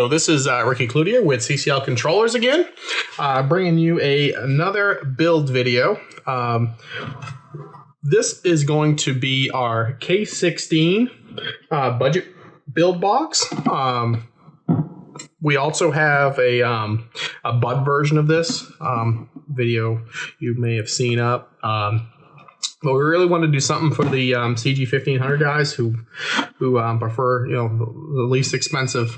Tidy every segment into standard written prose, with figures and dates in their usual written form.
So this is Ricky Cloutier with CCL Controllers again, bringing you another build video. This is going to be our K16 budget build box. We also have a bud version of this video you may have seen up. But we really want to do something for the CG 1500 guys who prefer, the least expensive.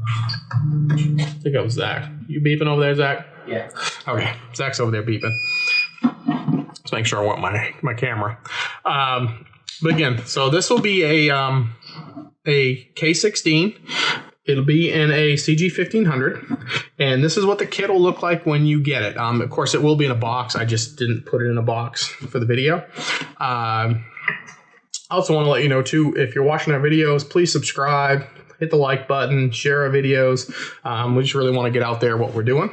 I think that was Zach. You beeping over there, Zach? Yeah. Okay, Zach's over there beeping. Let's make sure I want my camera. But again, so this will be a K16. It'll be in a CG 1500, and this is what the kit will look like when you get it. Of course, it will be in a box. I just didn't put it in a box for the video. I also want to let you know, too, if you're watching our videos, please subscribe, hit the like button, share our videos. We just really want to get out there what we're doing.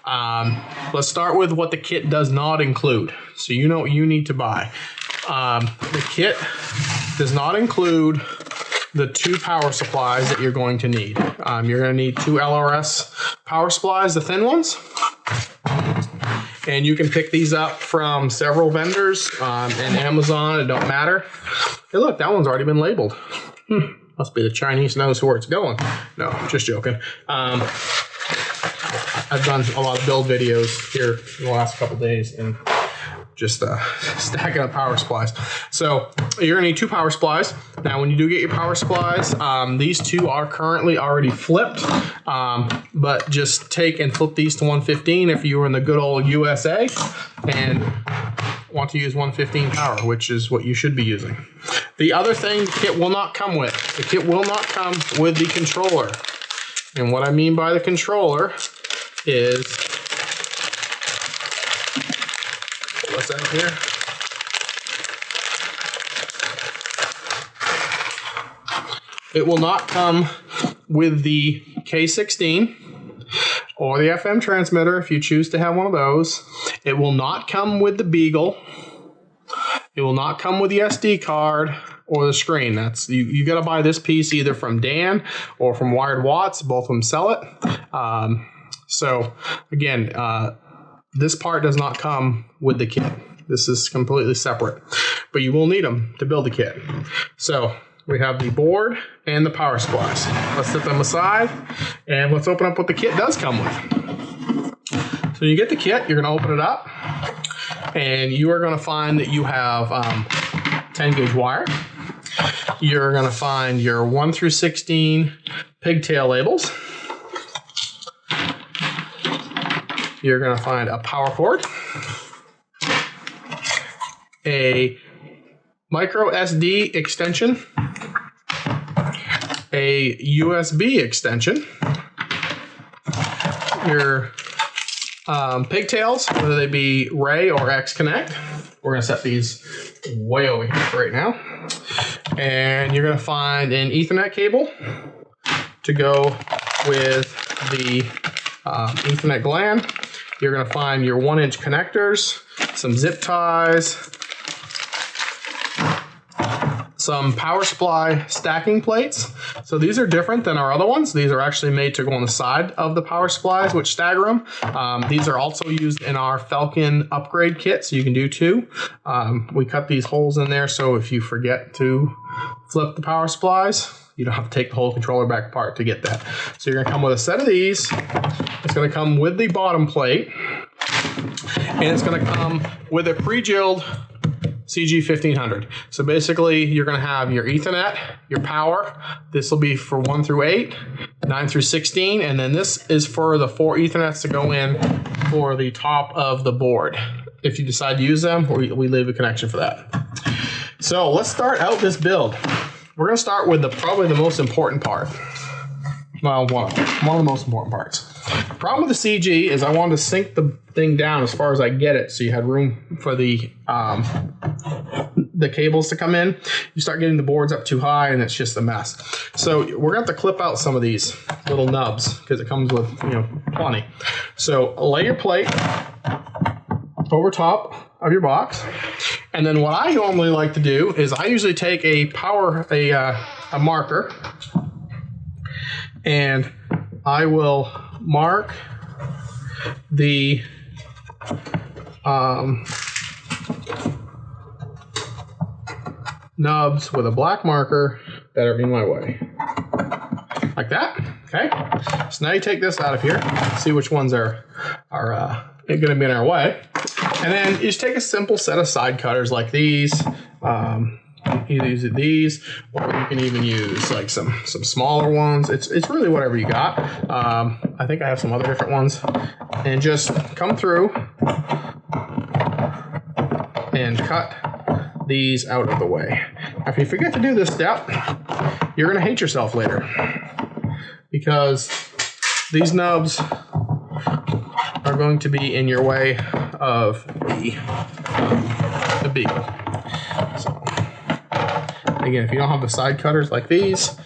Let's start with what the kit does not include, so you know what you need to buy. The kit does not include the 2 power supplies that you're going to need. You're going to need 2 LRS power supplies, the thin ones. And you can pick these up from several vendors and Amazon. It don't matter. Hey, look, that one's already been labeled. Must be the Chinese knows where it's going. No, just joking. I've done a lot of build videos here in the last couple days and just stacking up power supplies. So you're gonna need 2 power supplies. Now, when you do get your power supplies, these 2 are currently already flipped, but just take and flip these to 115 if you were in the good old USA and want to use 115 power, which is what you should be using. The other thing the kit will not come with, the kit will not come with the controller. And what I mean by the controller is, what's that here? It will not come with the K16 or the FM transmitter if you choose to have one of those. It will not come with the Beagle. It will not come with the SD card or the screen. That's you got to buy this piece either from Dan or from Wired Watts. Both of them sell it. So again, this part does not come with the kit. This is completely separate, but you will need them to build the kit. So we have the board and the power supplies. Let's set them aside and let's open up what the kit does come with. So you get the kit, you're going to open it up, and you are going to find that you have 10 gauge wire. You're going to find your 1 through 16 pigtail labels. You're going to find a power cord, a micro SD extension, a USB extension, your pigtails, whether they be Ray or X Connect. We're going to set these way over here right now. And you're going to find an Ethernet cable to go with the Ethernet gland. You're going to find your 1-inch connectors, some zip ties, some power supply stacking plates. So these are different than our other ones. These are actually made to go on the side of the power supplies, which stagger them. These are also used in our Falcon upgrade kit, so you can do 2. We cut these holes in there, so if you forget to flip the power supplies, you don't have to take the whole controller back apart to get that. So you're gonna come with a set of these. It's gonna come with the bottom plate, and it's gonna come with a pre-drilled CG 1500. So basically, you're going to have your Ethernet, your power. This will be for 1 through 8, 9 through 16, and then this is for the 4 Ethernets to go in for the top of the board. If you decide to use them, we leave a connection for that. So let's start out this build. We're going to start with probably the most important part. Well, one of the most important parts. The problem with the CG is I wanted to sink the thing down as far as I get it, so you had room for the cables to come in. You start getting the boards up too high, and it's just a mess. So we're going to have to clip out some of these little nubs because it comes with plenty. So lay your plate over top of your box, and then what I normally like to do is I usually take a marker. And I will mark the nubs with a black marker that are in my way. Like that. Okay. So now you take this out of here, see which ones are going to be in our way. And then you just take a simple set of side cutters like these. You use these, or you can even use like some smaller ones. It's really whatever you got. I think I have some other different ones. And just come through and cut these out of the way. If you forget to do this step, you're going to hate yourself later, because these nubs are going to be in your way of the beagle. So again, if you don't have the side cutters like these,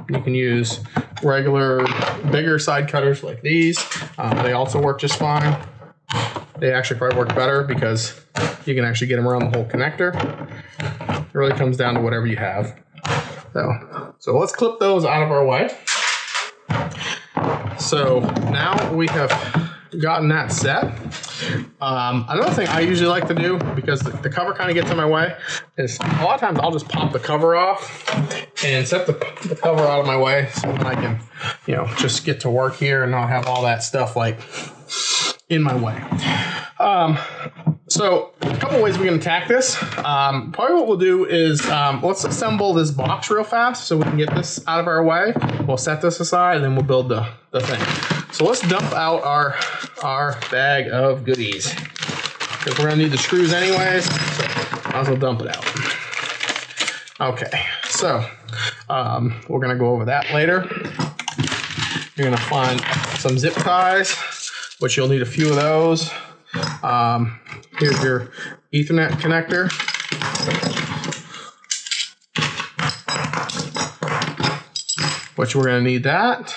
you can use regular bigger side cutters like these. They also work just fine. They actually probably work better because you can actually get them around the whole connector. It really comes down to whatever you have. So let's clip those out of our way. So now we have gotten that set. Another thing I usually like to do, because the cover kind of gets in my way, is a lot of times I'll just pop the cover off and set the cover out of my way so that I can, just get to work here and not have all that stuff like in my way. So a couple ways we can attack this. Probably what we'll do is let's assemble this box real fast so we can get this out of our way. We'll set this aside and then we'll build the thing. So let's dump out our bag of goodies, because we're gonna need the screws anyways, so might as well dump it out. Okay, so we're gonna go over that later. You're gonna find some zip ties, which you'll need a few of those. Here's your Ethernet connector. Which we're gonna need that.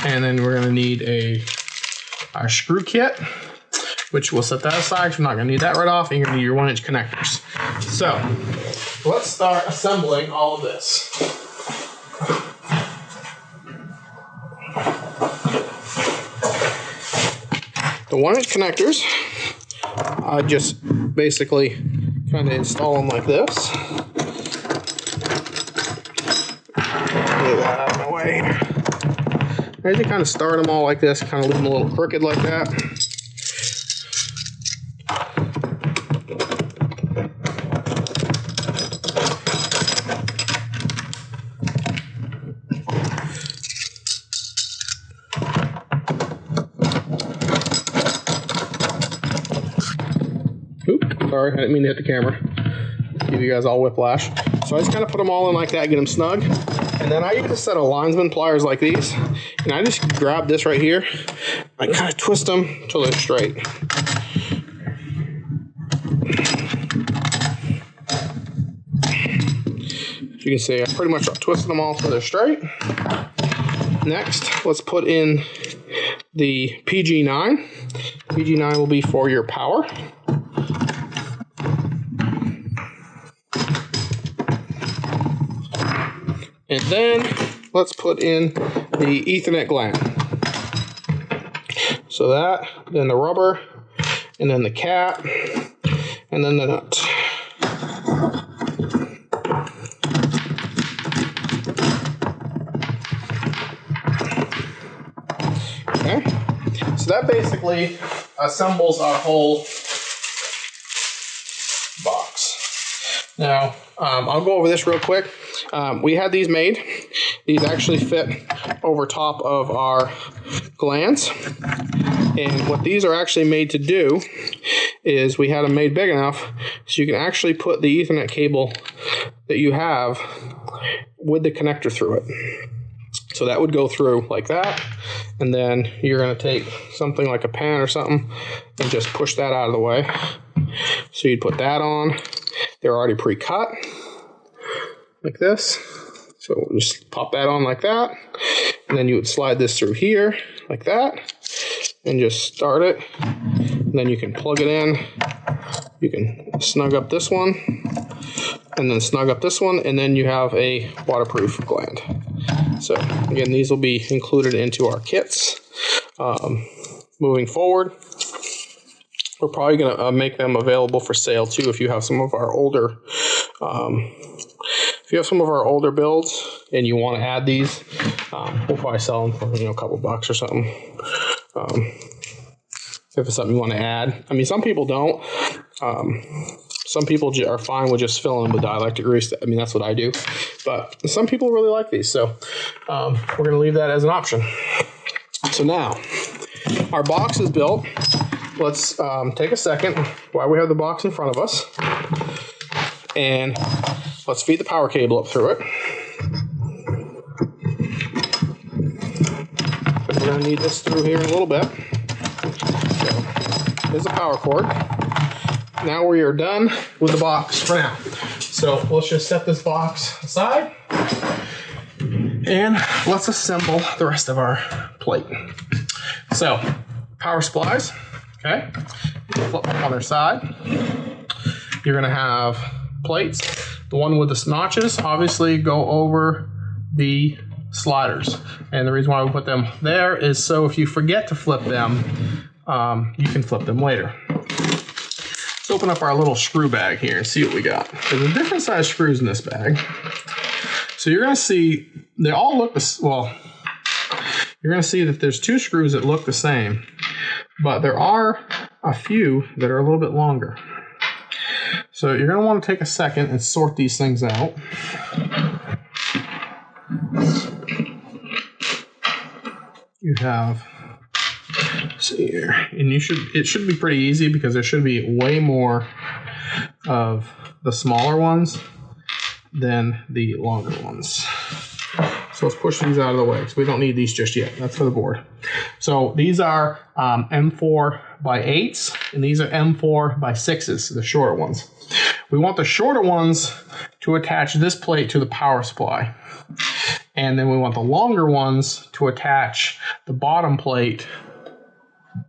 And then we're gonna need our screw kit, which we'll set that aside because we're not gonna need that right off. And you're gonna need your 1-inch connectors. So let's start assembling all of this. The 1-inch connectors, I just basically kind of install them like this. Get that out of my way. I usually kind of start them all like this, kind of leave them a little crooked like that. Sorry, I didn't mean to hit the camera. Give you guys all whiplash. So I just kind of put them all in like that, get them snug. And then I use a set of linesman pliers like these. And I just grab this right here. I kind of twist them until they're straight. As you can see, I pretty much twisted them all so they're straight. Next, let's put in the PG9. PG9 will be for your power. And then let's put in the Ethernet gland. So that, then the rubber, and then the cap, and then the nut. Okay, so that basically assembles our whole box. Now, I'll go over this real quick. We had these made. These actually fit over top of our glands. And what these are actually made to do is we had them made big enough so you can actually put the Ethernet cable that you have with the connector through it. So that would go through like that. And then you're going to take something like a pen or something and just push that out of the way. So you'd put that on. They're already pre-cut like this. So just pop that on like that. And then you would slide this through here like that and just start it. And then you can plug it in. You can snug up this one and then snug up this one, and then you have a waterproof gland. So again, these will be included into our kits. Moving forward, we're probably going to make them available for sale too if you have some of our older builds and you want to add these. We'll probably sell them for a couple bucks or something. If it's something you want to add. I mean, some people don't. Some people are fine with just filling them with dielectric grease. I mean, that's what I do. But some people really like these, so we're going to leave that as an option. So now, our box is built. Let's take a second while we have the box in front of us, and let's feed the power cable up through it. We're going to need this through here in a little bit. So, there's a power cord. Now we are done with the box for now. So let's just set this box aside and let's assemble the rest of our plate. So power supplies, okay, flip them on their side. You're gonna have plates. The one with the notches obviously go over the sliders. And the reason why we put them there is so if you forget to flip them, you can flip them later. Let's open up our little screw bag here and see what we got. There's different size screws in this bag. So you're gonna see, they all look well, you're gonna see that there's 2 screws that look the same, but there are a few that are a little bit longer. So you're gonna wanna take a second and sort these things out. You have, see here, and it should be pretty easy because there should be way more of the smaller ones than the longer ones. So let's push these out of the way because we don't need these just yet. That's for the board. So these are M4 by 8s and these are M4 by 6s, the shorter ones. We want the shorter ones to attach this plate to the power supply. And then we want the longer ones to attach the bottom plate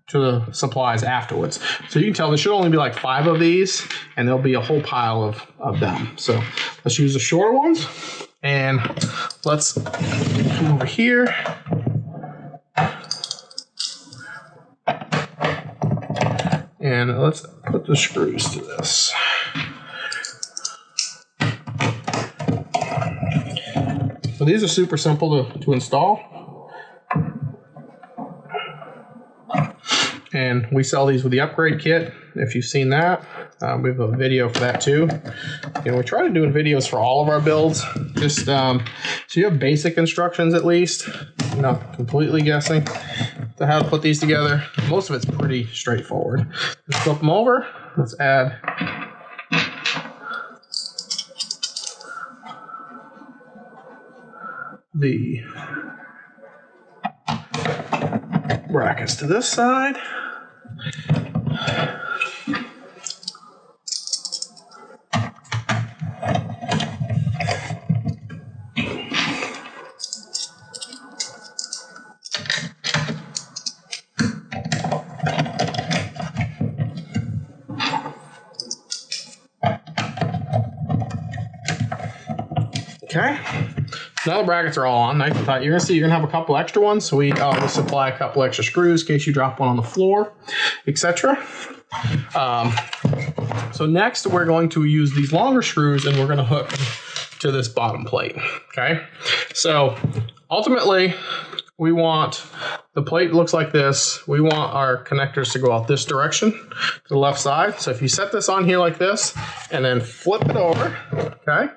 to the supplies afterwards. So you can tell there should only be like 5 of these and there'll be a whole pile of them. So let's use the shorter ones and let's come over here. And let's put the screws to this. So these are super simple to install. And we sell these with the upgrade kit, if you've seen that. We have a video for that too. We try to do videos for all of our builds, just so you have basic instructions at least, not completely guessing to how to put these together. Most of it's pretty straightforward. Let's flip them over. Let's add the brackets to this side. Okay, now the brackets are all on, nice and tight. You're gonna see you're gonna have a couple extra ones, so we supply a couple extra screws in case you drop one on the floor, etc. So next we're going to use these longer screws and we're gonna hook to this bottom plate, okay? So ultimately, we want the plate looks like this. We want our connectors to go out this direction to the left side. So if you set this on here like this and then flip it over, okay?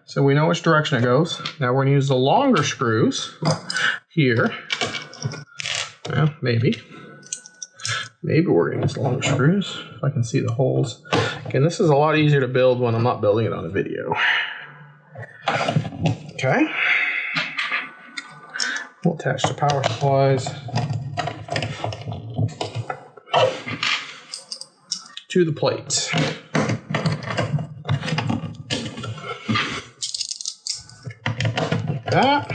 So we know which direction it goes. Now we're gonna use the longer screws here. Well, maybe we're gonna use the longer screws if I can see the holes. Again, this is a lot easier to build when I'm not building it on a video. Okay. We'll attach the power supplies to the plates. Like that.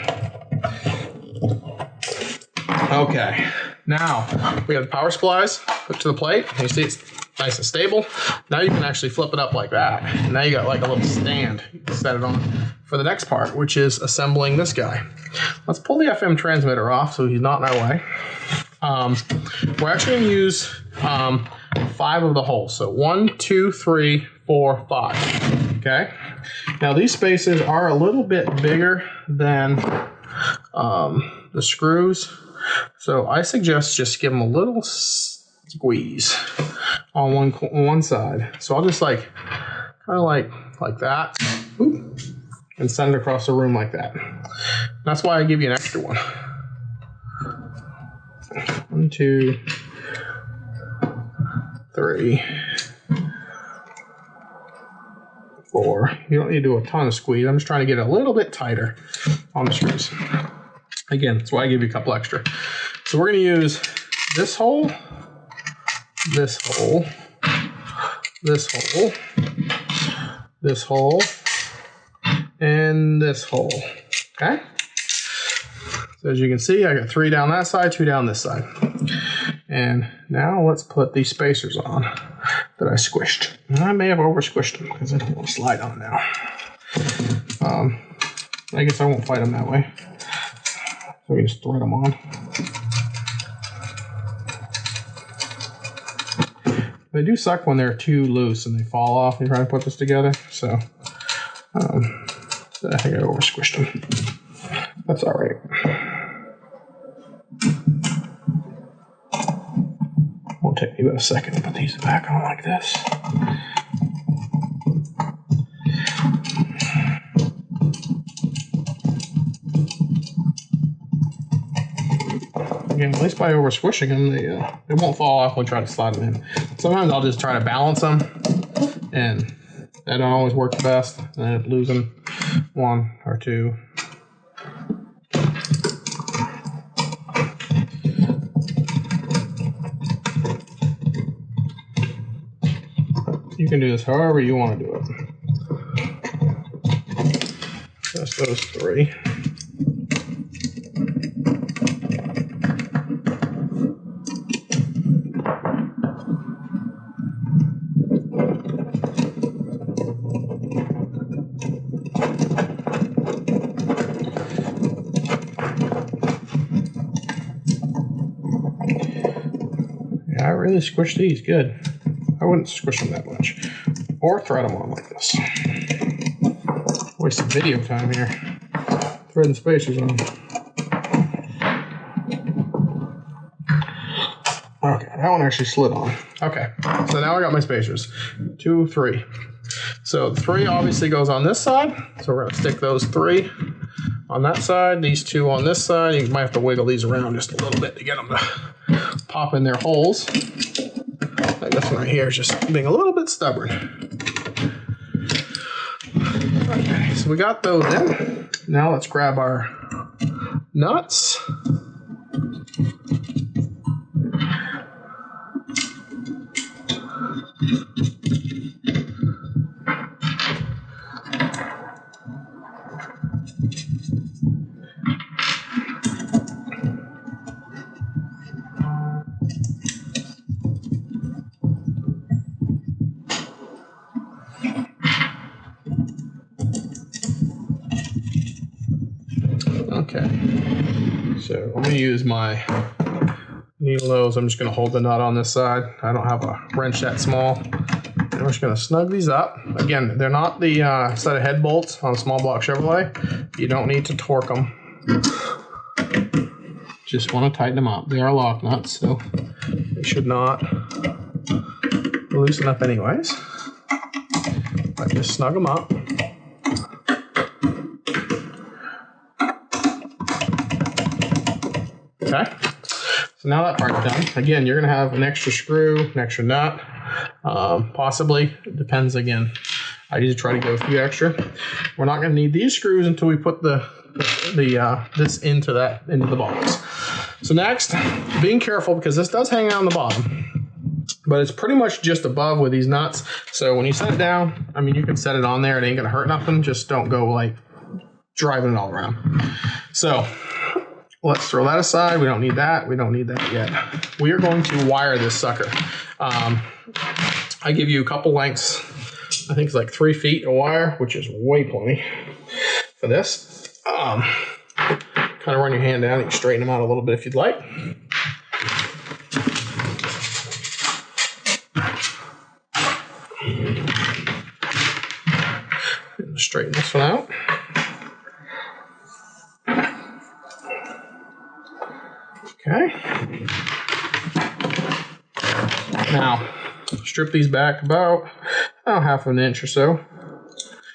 Okay. Now we have the power supplies hooked to the plate. You see it's nice and stable. Now you can actually flip it up like that. And now you got like a little stand you can set it on for the next part, which is assembling this guy. Let's pull the FM transmitter off so he's not in our way. We're actually going to use 5 of the holes. So 1, 2, 3, 4, 5. Okay. Now these spacers are a little bit bigger than the screws. So I suggest just give them a little squeeze on one side. So I'll just like kind of like that. Oop, and send it across the room like that. That's why I give you an extra one. 1, 2, 3, 4. You don't need to do a ton of squeeze. I'm just trying to get it a little bit tighter on the screws. Again, that's why I give you a couple extra. So we're going to use this hole, this hole, this hole, this hole, and this hole. Okay? So as you can see, I got 3 down that side, 2 down this side. And now let's put these spacers on that I squished. And I may have over squished them because I don't want to slide on now. I guess I won't fight them that way. So we just thread them on. They do suck when they're too loose and they fall off and you try to put this together. So I think I over squished them. That's all right. Won't take me about a second to put these back on like this. Again, at least by over squishing them, they won't fall off when we try to slide them in. Sometimes I'll just try to balance them, and that don't always work the best. And I end up losing 1 or 2. You can do this however you want to do it. Just those 3. Yeah, I really squish these good. I wouldn't squish them that much. Or thread them on like this. Waste some video time here. Threading spacers on. Okay, that one actually slid on. Okay, so now I got my spacers. 2, 3. So 3 obviously goes on this side. So we're gonna stick those 3 on that side, these 2 on this side. You might have to wiggle these around just a little bit to get them to pop in their holes. Like this one right here is just being a little bit stubborn. Okay, so we got those in. Now let's grab our nuts. Okay, so I'm going to use my needle nose. I'm just going to hold the nut on this side. I don't have a wrench that small. I'm just going to snug these up. Again, they're not the set of head bolts on a small block Chevrolet. You don't need to torque them. Just want to tighten them up. They are lock nuts, so they should not loosen up anyways. But just snug them up. Okay, so now that part's done. Again, you're going to have an extra screw, an extra nut, possibly. It depends again. I usually try to go a few extra. We're not going to need these screws until we put this into the box. So next, being careful because this does hang out on the bottom, but it's pretty much just above with these nuts. So when you set it down, I mean, you can set it on there. It ain't going to hurt nothing. Just don't go like driving it all around. So let's throw that aside. We don't need that. We don't need that yet. We are going to wire this sucker. I give you a couple lengths. I think it's like 3 feet of wire, which is way plenty for this. Kind of run your hand down. You can straighten them out a little bit if you'd like. And straighten this one out. Okay. Now, strip these back about half of an inch or so.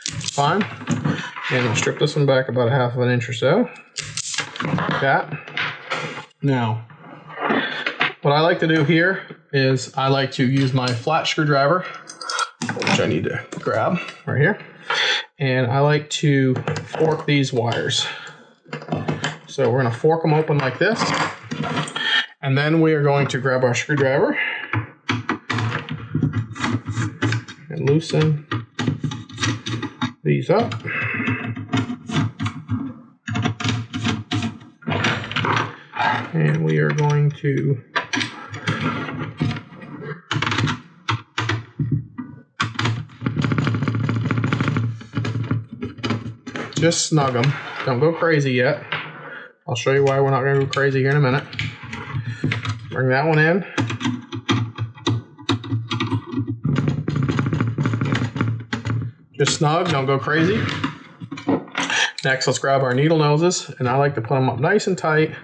It's fine. And we'll strip this one back about a half of an inch or so. Like that. Now, what I like to do here is I like to use my flat screwdriver, which I need to grab right here. And I like to fork these wires. So we're going to fork them open like this. And then we are going to grab our screwdriver and loosen these up. And we are going to just snug them. Don't go crazy yet. I'll show you why we're not going to go crazy here in a minute. Bring that one in. Just snug, don't go crazy. Next, let's grab our needle noses, and I like to put them up nice and tight.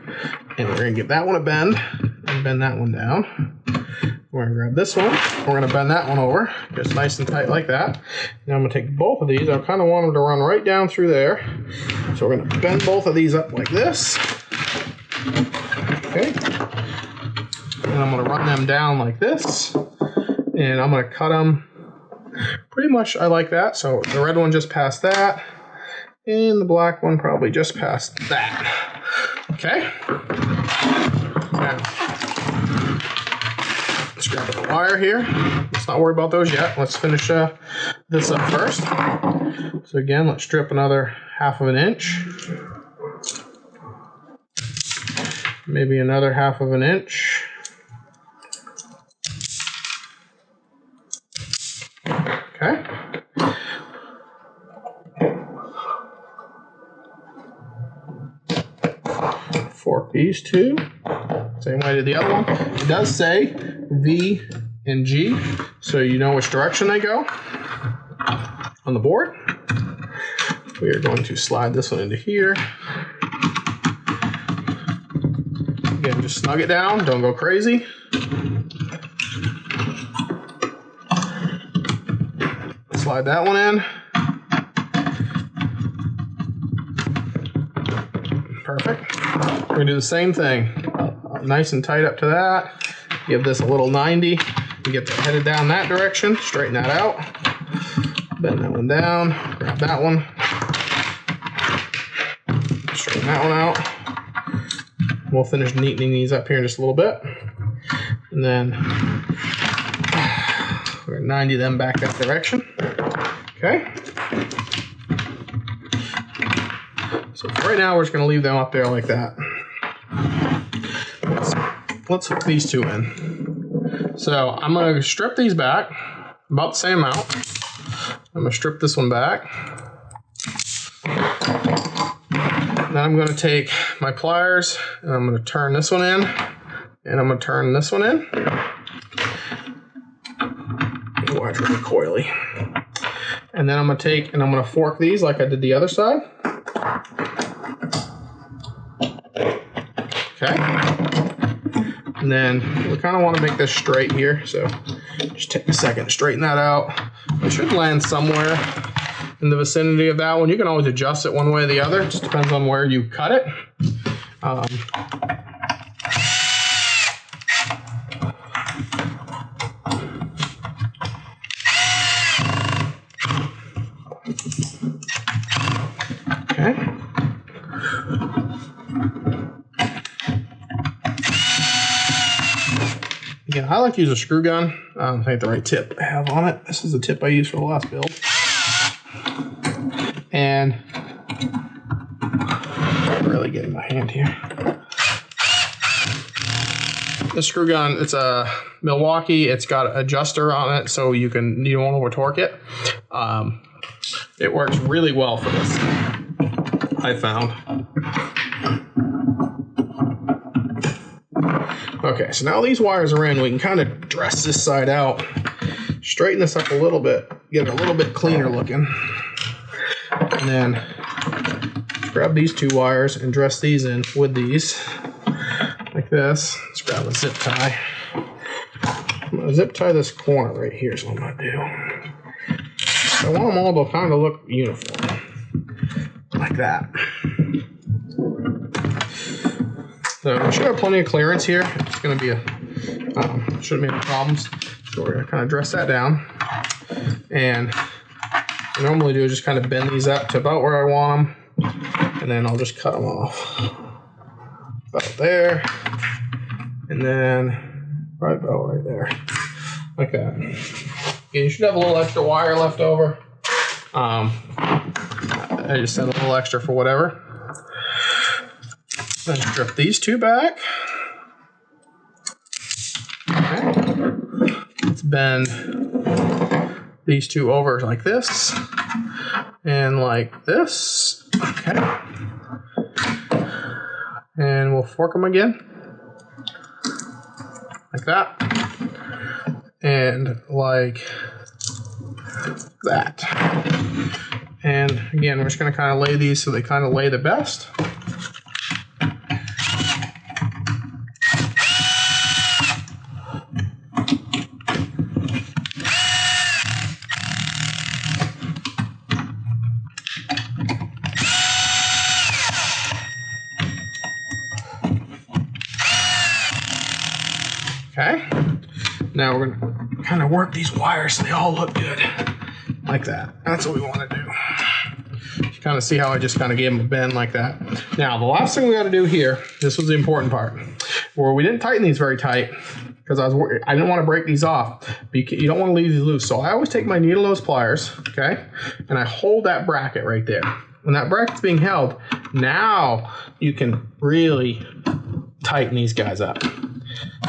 And we're going to give that one a bend, and bend that one down. We're going to grab this one. We're going to bend that one over, just nice and tight like that. Now I'm going to take both of these. I kind of want them to run right down through there. So we're going to bend both of these up like this. Okay. And I'm going to run them down like this. And I'm going to cut them pretty much, I like that. So the red one just past that. And the black one probably just past that. Okay. Now, let's grab the wire here. Let's not worry about those yet. Let's finish this up first. So again, let's strip another half of an inch. Maybe another half of an inch. Okay. Fork these two. Same way to the other one. It does say V and G, so you know which direction they go on the board. We are going to slide this one into here. Again, just snug it down. Don't go crazy. Slide that one in. Perfect. We're going to do the same thing. Nice and tight up to that. Give this a little 90. We get that headed down that direction. Straighten that out. Bend that one down. Grab that one. Straighten that one out. We'll finish neatening these up here in just a little bit. And then we're going to 90 them back that direction. Okay. So for right now, we're just going to leave them up there like that. Let's hook these two in. So I'm going to strip these back about the same amount. I'm going to strip this one back. Then I'm going to take my pliers and I'm going to turn this one in. And I'm going to turn this one in. Oh, it's really coily. And then I'm going to take and I'm going to fork these like I did the other side. Okay. And then we kind of want to make this straight here. So just take a second to straighten that out. It should land somewhere in the vicinity of that one. You can always adjust it one way or the other. It just depends on where you cut it. Okay. Again, I like to use a screw gun. I don't think the right tip I have on it. This is the tip I used for the last build. And I'm really getting my hand here. The screw gun, it's a Milwaukee. It's got an adjuster on it, so you don't want to over torque it. It works really well for this, I found. Okay, so now these wires are in. We can kind of dress this side out, straighten this up a little bit, get it a little bit cleaner looking. And then grab these two wires and dress these in with these, like this. Let's grab a zip tie. I'm gonna zip tie this corner right here is what I'm gonna do. I want them all to kind of look uniform, like that. So we should have plenty of clearance here. It's going to be shouldn't be any problems. So we're going to kind of dress that down. And what I normally do is just kind of bend these up to about where I want them. And then I'll just cut them off. About there. And then right about right there. Like that. And you should have a little extra wire left over. I just sent a little extra for whatever. Then strip these two back. Okay. Let's bend these two over like this and like this. Okay. And we'll fork them again. Like that. And like that. And again, we're just going to kind of lay these so they kind of lay the best. Okay, now we're going to kind of work these wires so they all look good, like that. That's what we want to do. You kind of see how I just kind of gave them a bend like that. Now, the last thing we got to do here, this was the important part, where we didn't tighten these very tight, because I didn't want to break these off. You don't want to leave these loose. So I always take my needle nose pliers, okay, and I hold that bracket right there. When that bracket's being held, now you can really tighten these guys up.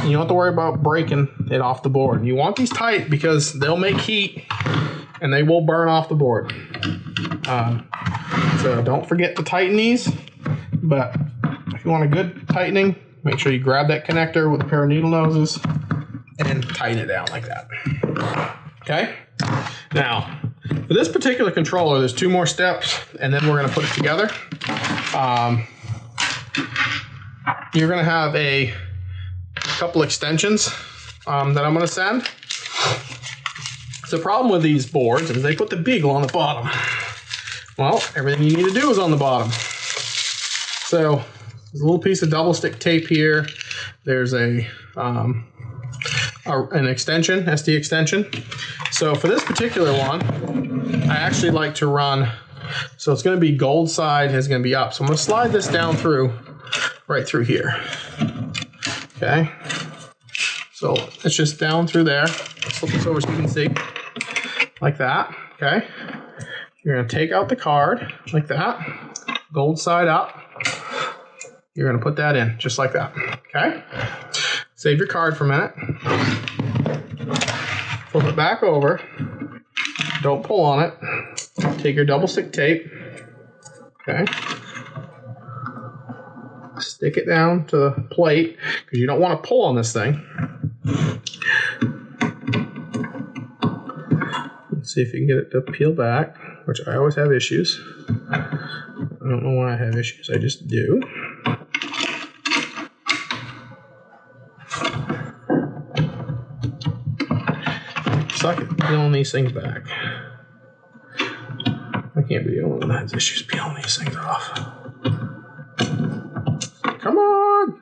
You don't have to worry about breaking it off the board. You want these tight because they'll make heat and they will burn off the board. So don't forget to tighten these. But if you want a good tightening, make sure you grab that connector with a pair of needle noses and tighten it down like that. Okay? Now, for this particular controller, there's two more steps, and then we're going to put it together. You're going to have a couple extensions that I'm going to send. So the problem with these boards is they put the beagle on the bottom. Well, everything you need to do is on the bottom. So there's a little piece of double stick tape here. There's an extension, SD extension. So for this particular one, I actually like to run, so it's going to be gold side, is going to be up. So I'm going to slide this down through, right through here. Okay. So it's just down through there. Let's flip this over so you can see. Like that. Okay. You're going to take out the card like that. Gold side up. You're going to put that in just like that. Okay. Save your card for a minute. Flip it back over. Don't pull on it. Take your double stick tape. Okay. Stick it down to the plate because you don't want to pull on this thing. Let's see if you can get it to peel back, which I always have issues. I don't know why I have issues, I just do. Suck at peeling these things back. I can't be the only one that has issues peeling these things off. Come on!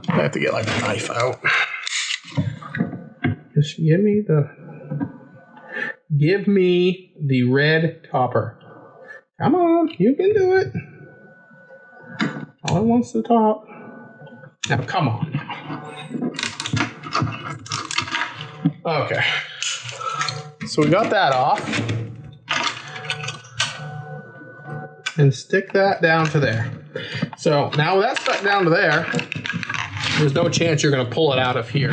I have to get like a knife out. Just give me the red topper. Come on, you can do it. All I want's the top. Now come on. Okay. So we got that off. And stick that down to there. So now that's stuck down to there, there's no chance you're going to pull it out of here.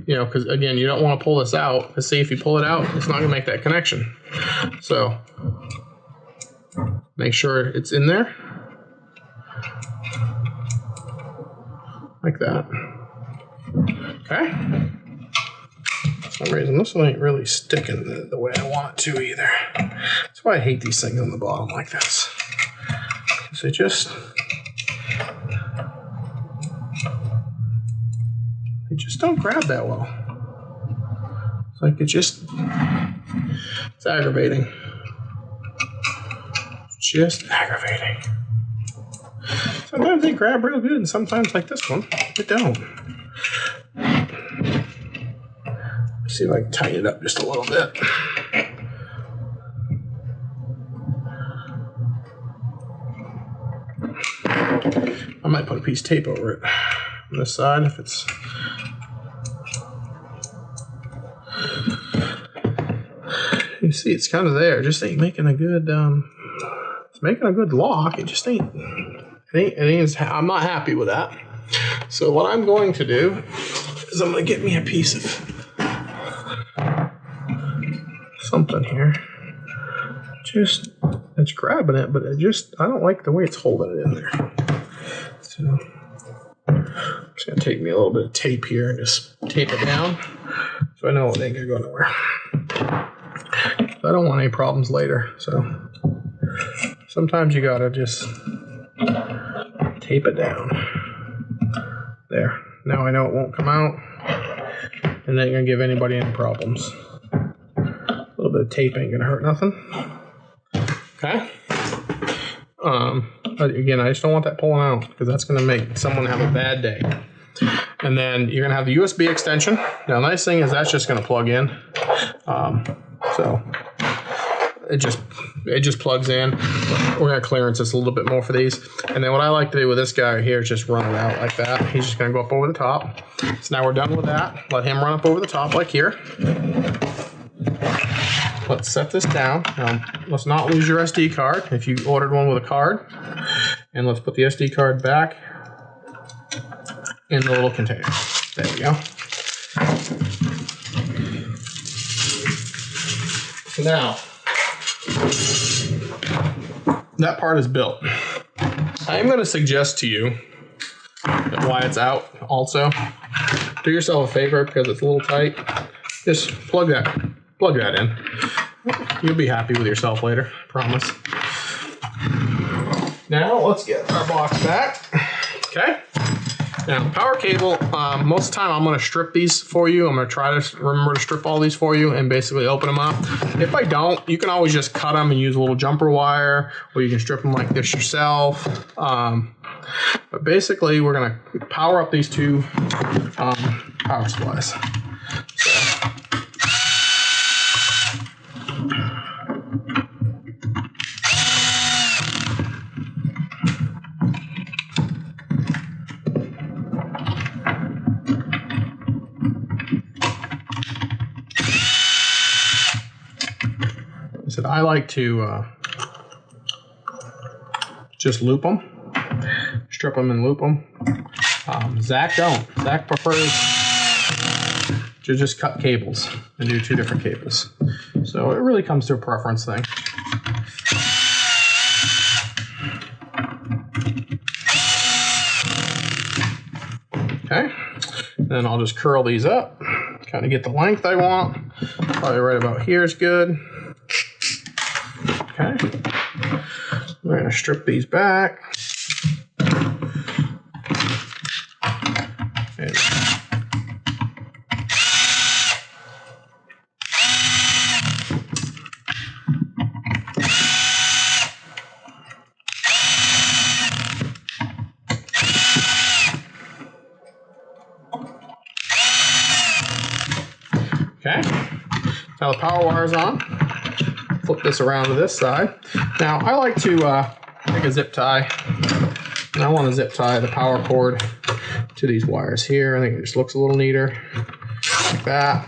You know, because again, you don't want to pull this out. Because see, if you pull it out, it's not going to make that connection. So make sure it's in there. Like that. Okay. For some reason, this one ain't really sticking the way I want it to either. That's why I hate these things on the bottom like this. Because they just don't grab that well. It's like it's aggravating. Just aggravating. Sometimes they grab real good, and sometimes, like this one, they don't. Let's see if I can tighten it up just a little bit. I might put a piece of tape over it on this side if it's. You see, it's kind of there. It just ain't making a good. It's making a good lock. It just ain't. I'm not happy with that. So what I'm going to do is I'm going to get me a piece of something here. It's grabbing it, but I don't like the way it's holding it in there. So I'm just going to take me a little bit of tape here and just tape it down so I know it ain't going to go nowhere. I don't want any problems later. So sometimes you got to just tape it down. There. Now I know it won't come out. And that ain't going to give anybody any problems. A little bit of tape ain't going to hurt nothing. Okay. Again, I just don't want that pulling out because that's going to make someone have a bad day. And then you're going to have the USB extension. Now, the nice thing is that's just going to plug in. So it just plugs in. We're going to clearance this a little bit more for these. And then what I like to do with this guy right here is just run it out like that. He's just going to go up over the top. So now we're done with that. Let him run up over the top like here. Let's set this down. Now, let's not lose your SD card if you ordered one with a card. And let's put the SD card back in the little container. There we go. So now, that part is built. I am going to suggest to you that while it's out also, do yourself a favor because it's a little tight. Just plug that in. You'll be happy with yourself later, I promise. Now let's get our box back. Okay. Now power cable, most of the time I'm going to strip these for you. I'm going to try to remember to strip all these for you and basically open them up. If I don't, you can always just cut them and use a little jumper wire, or you can strip them like this yourself. But basically we're going to power up these two power supplies. So, I like to just loop them, strip them and loop them. Zach don't. Zach prefers to just cut cables and do two different cables. So it really comes to a preference thing. Okay, and then I'll just curl these up, kind of get the length I want. Probably right about here is good. Okay, we're going to strip these back. And okay, now the power wire's on. Flip this around to this side. Now I like to take a zip tie, and I want to zip tie the power cord to these wires here. I think it just looks a little neater, like that.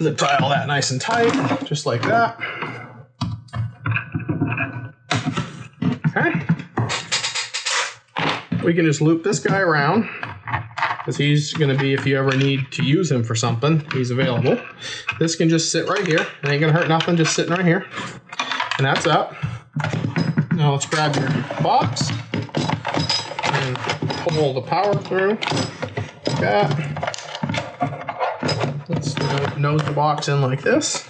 Zip tie all that nice and tight, just like that. Okay. We can just loop this guy around. because he's going to be, if you ever need to use him for something, he's available. This can just sit right here. It ain't going to hurt nothing, just sitting right here. And that's up. Now let's grab your box and pull the power through like that. Let's nose the box in like this.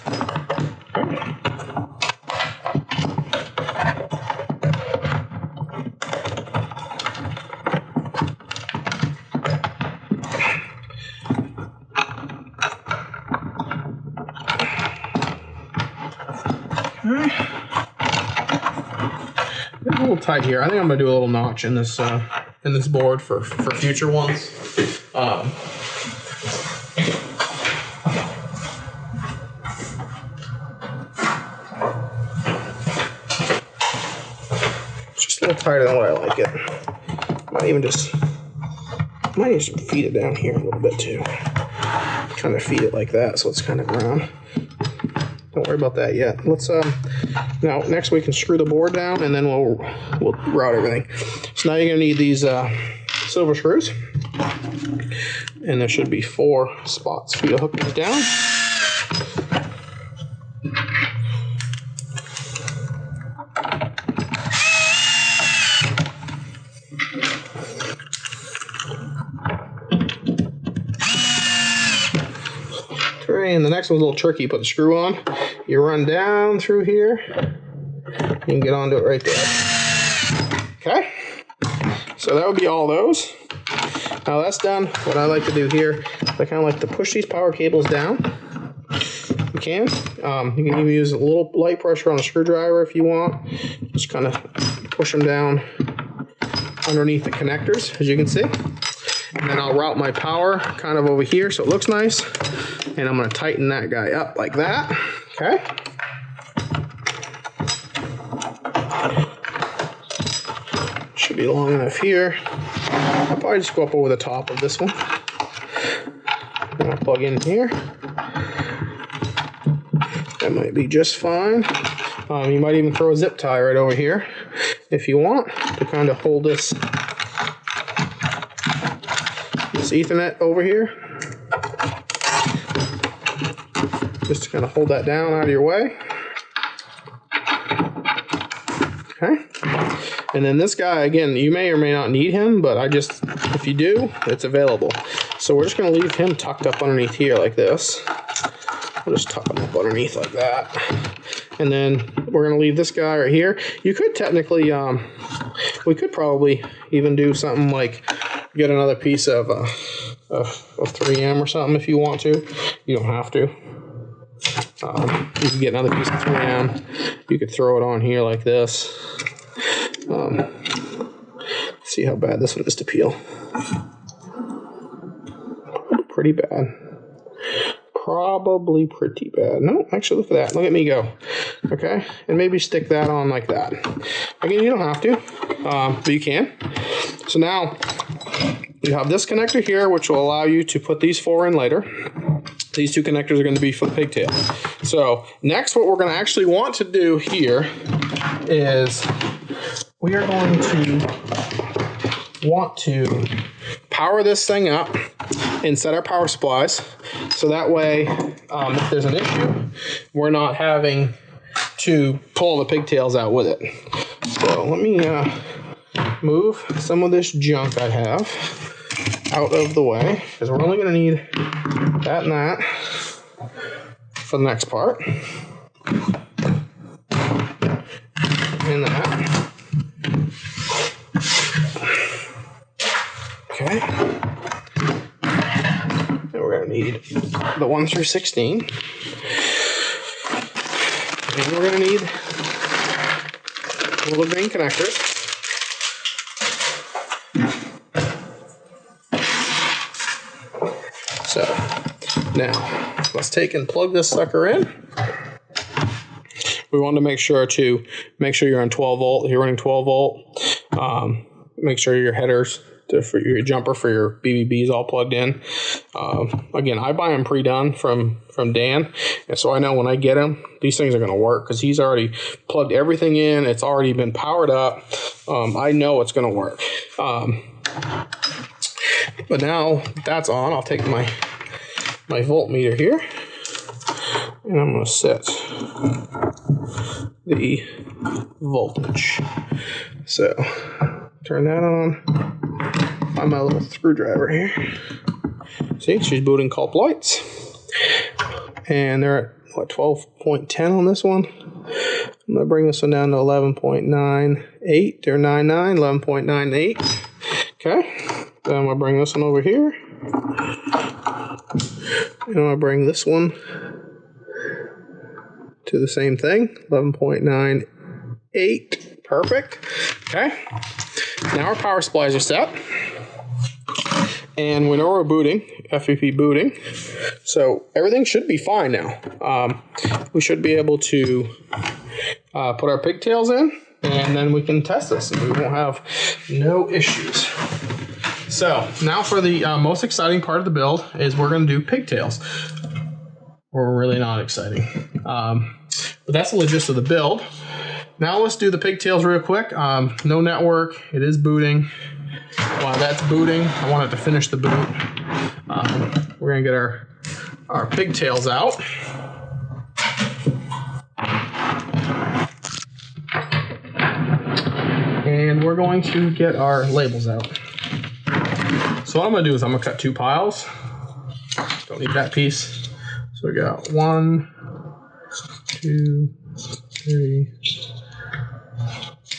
Okay. It's a little tight here. I think I'm gonna do a little notch in this board for future ones. Just a little tighter than what I like it. Might even feed it down here a little bit too. Kind of feed it like that, so it's kind of round. Don't worry about that yet. Let's now next we can screw the board down, and then we'll route everything. So now you're gonna need these silver screws, and there should be 4 spots for you to hook these down. And the next one's a little tricky. Put the screw on. You run down through here. You can get onto it right there. Okay. So that would be all those. Now that's done. What I like to do here, I kind of like to push these power cables down. You can. You can even use a little light pressure on a screwdriver if you want. Just kind of push them down underneath the connectors, as you can see. And then I'll route my power kind of over here so it looks nice. And I'm going to tighten that guy up like that. Okay. Should be long enough here. I'll probably just go up over the top of this one. And I'll plug in here. That might be just fine. You might even throw a zip tie right over here if you want to kind of hold this Ethernet over here. Just to kind of hold that down out of your way. Okay. And then this guy, again, you may or may not need him, but if you do, it's available. So we're just going to leave him tucked up underneath here like this. We'll just tuck him up underneath like that. And then we're going to leave this guy right here. You could technically, we could probably even do something like get another piece of 3M or something if you want to. You don't have to. You can get another piece of 3M. You could throw it on here like this. See how bad this one is to peel. Pretty bad. Probably pretty bad. No, actually, look at that. Look at me go. Okay, and maybe stick that on like that. Again, you don't have to, but you can. So now you have this connector here, which will allow you to put these 4 in later. These 2 connectors are going to be for the pigtail. So next, what we're going to actually want to do here is we are going to want to power this thing up and set our power supplies. So that way, if there's an issue, we're not having to pull the pigtails out with it. So let me move some of this junk I have out of the way, because we're only going to need that and that for the next part. And that. Okay. And we're going to need the 1 through 16. And we're going to need little green connectors. So now let's take and plug this sucker in. We want to make sure you're on 12 volt. If you're running 12 volt, make sure your headers for your jumper for your BBB is all plugged in. Again, I buy them pre-done from Dan, and so I know when I get them, these things are going to work because he's already plugged everything in. It's already been powered up. I know it's going to work. But now that's on, I'll take my voltmeter here, and I'm going to set the voltage. So turn that on. Find my little screwdriver here. See, she's booting Kulp lights, and they're at what, 12.10 on this one. I'm going to bring this one down to 11.98 or 99, 11.98. Okay, then I'm going to bring this one over here. And I'm going to bring this one to the same thing, 11.98. Perfect. Okay, now our power supplies are set. And we know we're booting, FEP booting, so everything should be fine now. We should be able to put our pigtails in, and then we can test this, and we won't have no issues. So now for the most exciting part of the build is we're going to do pigtails. We're really not exciting, but that's the gist of the build. Now let's do the pigtails real quick. No network, it is booting. While that's booting, I want it to finish the boot. We're going to get our pigtails out. And we're going to get our labels out. So what I'm going to do is I'm going to cut 2 piles. Don't need that piece. So we got 1, 2, 3,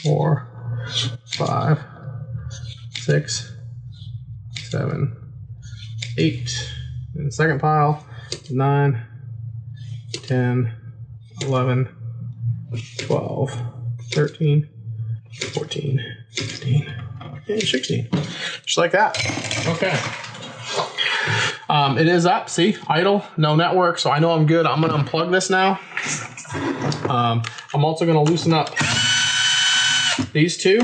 4, 5, 6, 7, 8. In the second pile, 9, 10, 11, 12, 13, 14, 15, and 16. Just like that. Okay. It is up, see, idle, no network, so I know I'm good. I'm going to unplug this now. I'm also going to loosen up these 2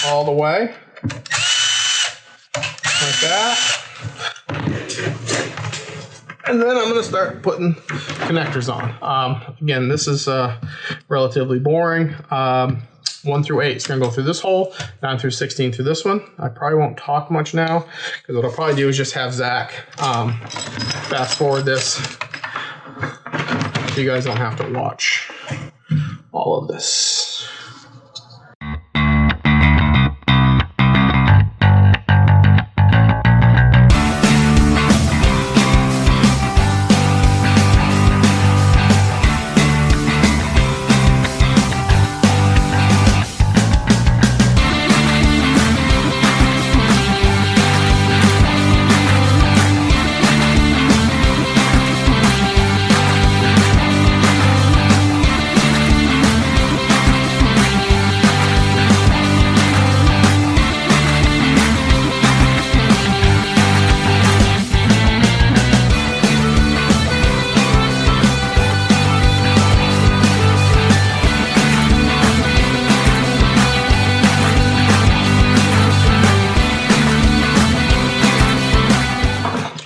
all the way, like that. And then I'm going to start putting connectors on. Again, this is relatively boring. 1 through 8 is going to go through this hole, 9 through 16 through this one. I probably won't talk much now, because what I'll probably do is just have Zach fast forward this, so you guys don't have to watch all of this.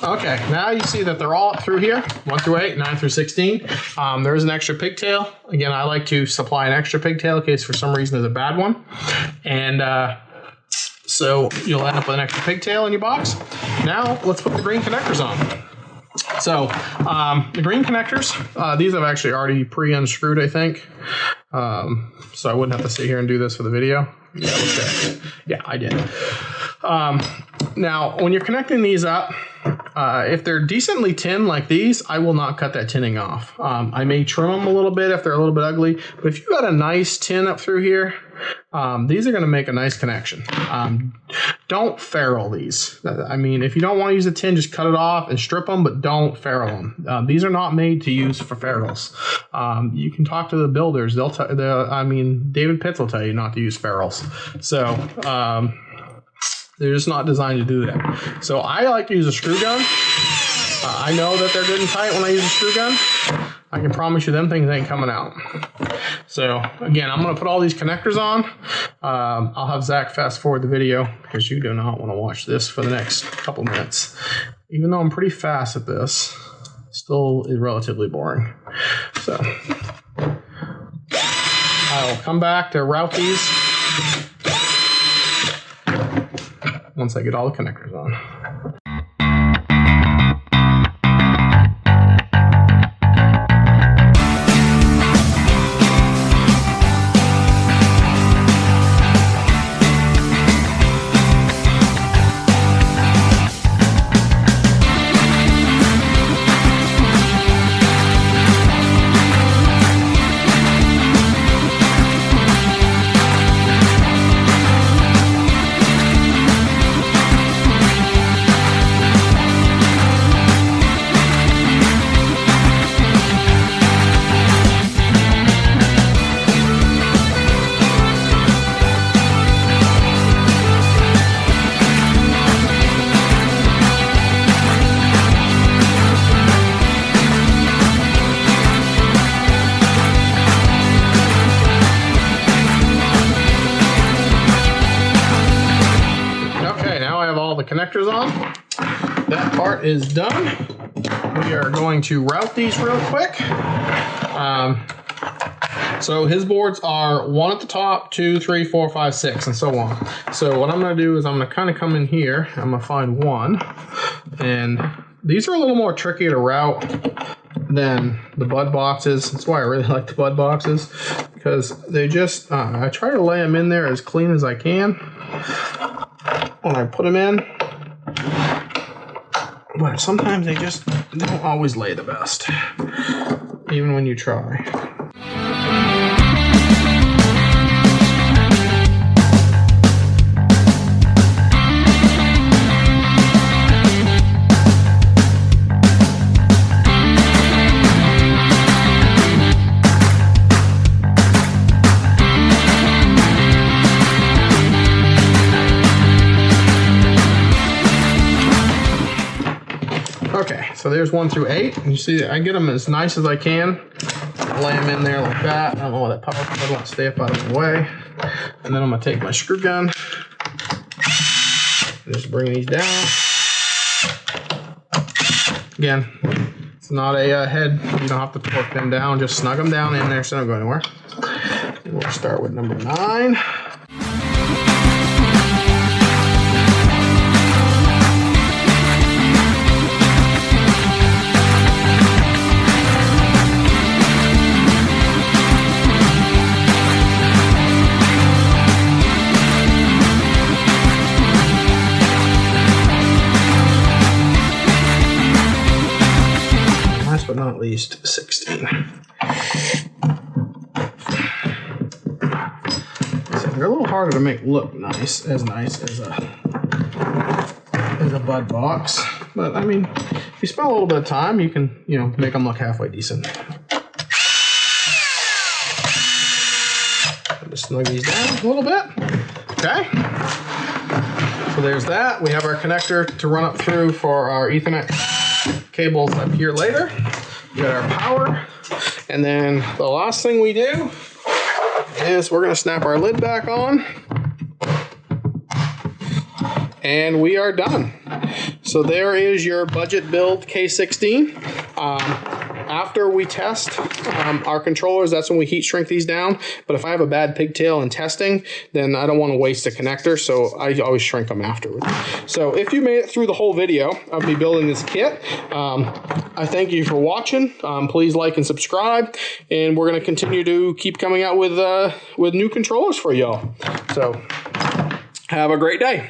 Okay, now you see that they're all up through here, 1 through 8, 9 through 16. There is an extra pigtail. Again, I like to supply an extra pigtail in case for some reason there's a bad one. And so you'll end up with an extra pigtail in your box. Now let's put the green connectors on. So the green connectors, these I've actually already pre-unscrewed, I think. So I wouldn't have to sit here and do this for the video. Yeah, okay. Yeah, I did. Now, when you're connecting these up, if they're decently tin like these, I will not cut that tinning off. I may trim them a little bit if they're a little bit ugly, but if you've got a nice tin up through here, these are going to make a nice connection. Don't ferrule these. I mean, if you don't want to use a tin, just cut it off and strip them, but don't ferrule them. These are not made to use for ferrules. You can talk to the builders. I mean, David Pitts will tell you not to use ferrules. So, they're just not designed to do that. So I like to use a screw gun. I know that they're good and tight when I use a screw gun. I can promise you them things ain't coming out. So again, I'm going to put all these connectors on. I'll have Zach fast forward the video because you do not want to watch this for the next couple minutes. Even though I'm pretty fast at this, still is relatively boring. So I'll come back to route these. once I get all the connectors on. The connectors on. That part is done. We are going to route these real quick. So his boards are 1 at the top, 2, 3, 4, 5, 6, and so on. So what I'm going to do is I'm going to kind of come in here. I'm going to find 1, and these are a little more tricky to route than the bud boxes. That's why I really like the bud boxes, because they just I try to lay them in there as clean as I can when I put them in, but sometimes they just don't always lay the best, even when you try. Okay, so there's 1 through 8. You see, I get them as nice as I can. Lay them in there like that. I don't know why that power cord won't stay up out of the way. And then I'm gonna take my screw gun, just bring these down. Again, it's not a head. You don't have to torque them down. Just snug them down in there so they don't go anywhere. And we'll start with number 9. But not least 16. So they're a little harder to make look nice as a bud box, but I mean, if you spend a little bit of time, you can make them look halfway decent. Just snug these down a little bit. Okay. So there's that. We have our connector to run up through for our Ethernet cables up here later. We got our power, and then the last thing we do is we're going to snap our lid back on, and we are done. So there is your budget build K16. After we test our controllers, that's when we heat shrink these down. But if I have a bad pigtail in testing, then I don't want to waste a connector, so I always shrink them afterwards. So if you made it through the whole video of me building this kit, I thank you for watching. Please like and subscribe, and we're going to continue to keep coming out with new controllers for y'all. So have a great day.